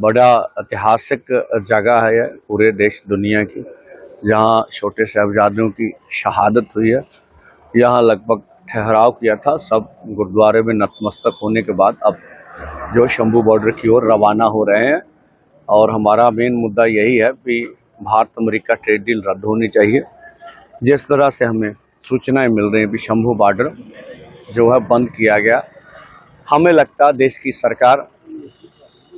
बड़ा ऐतिहासिक जगह है पूरे देश दुनिया की, जहाँ छोटे साहबजादों की शहादत हुई है। यहाँ लगभग ठहराव किया था, सब गुरुद्वारे में नतमस्तक होने के बाद अब जो शंभू बॉर्डर की ओर रवाना हो रहे हैं। और हमारा मेन मुद्दा यही है कि भारत अमेरिका ट्रेड डील रद्द होनी चाहिए। जिस तरह से हमें सूचनाएं मिल रही हैं कि शंभू बॉर्डर जो है बंद किया गया, हमें लगता है देश की सरकार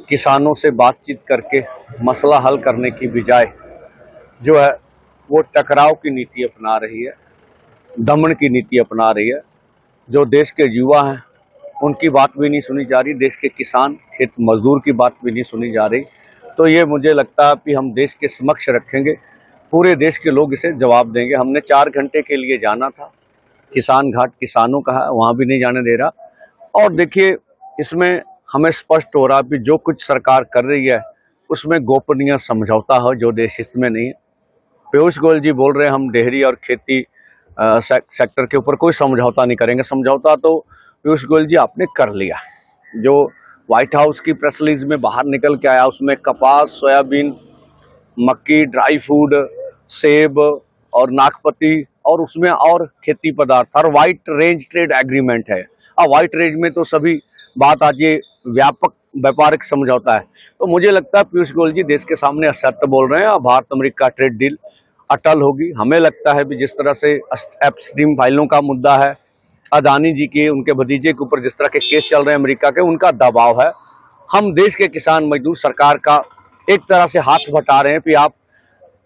किसानों से बातचीत करके मसला हल करने की बजाय जो है वो टकराव की नीति अपना रही है, दमन की नीति अपना रही है। जो देश के युवा हैं उनकी बात भी नहीं सुनी जा रही, देश के किसान खेत मजदूर की बात भी नहीं सुनी जा रही। तो ये मुझे लगता है कि हम देश के समक्ष रखेंगे, पूरे देश के लोग इसे जवाब देंगे। हमने 4 घंटे के लिए जाना था, किसान घाट किसानों का है, वहाँ भी नहीं जाने दे रहा। और देखिए, इसमें हमें स्पष्ट हो रहा है कि जो कुछ सरकार कर रही है उसमें गोपनीय समझौता है जो देश हित में नहीं है। पीयूष गोयल जी बोल रहे हैं हम डेयरी और खेती सेक्टर के ऊपर कोई समझौता नहीं करेंगे। समझौता तो पीयूष गोयल जी आपने कर लिया। जो व्हाइट हाउस की प्रेस रिलीज में बाहर निकल के आया उसमें कपास, सोयाबीन, मक्की, ड्राई फूड, सेब और नागपति और उसमें और खेती पदार्थ और वाइट रेंज ट्रेड एग्रीमेंट है। अब वाइट रेंज में तो सभी बात आज ये व्यापक व्यापारिक समझौता है। तो मुझे लगता है पीयूष गोयल जी देश के सामने असत्य बोल रहे हैं और भारत अमेरिका ट्रेड डील अटल होगी। हमें लगता है कि जिस तरह से अपस्ट्रीम फाइलों का मुद्दा है, अदानी जी के उनके भतीजे के ऊपर जिस तरह के केस चल रहे हैं अमेरिका के, उनका दबाव है। हम देश के किसान मजदूर सरकार का एक तरह से हाथ बटा रहे हैं कि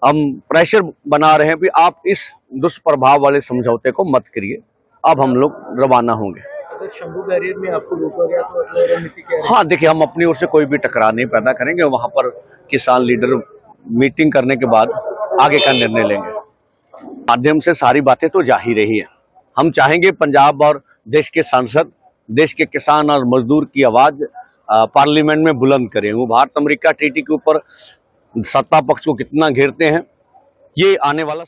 हम प्रेशर बना रहे हैं कि आप इस दुष्प्रभाव वाले समझौते को मत करिए। अब हम लोग रवाना होंगे। शंभू बैरियर में आपको रोका गया तो रणनीति क्या है? हाँ, देखिए, हम अपनी ओर से कोई भी टकराव नहीं पैदा करेंगे। वहाँ पर किसान लीडर मीटिंग करने के बाद आगे का निर्णय लेंगे। माध्यम से सारी बातें तो जा ही रही है। हम चाहेंगे पंजाब और देश के सांसद देश के किसान और मजदूर की आवाज पार्लियामेंट में बुलंद करें। वो भारत अमेरिका ट्रीटी के ऊपर सत्ता पक्ष को कितना घेरते हैं ये आने वाला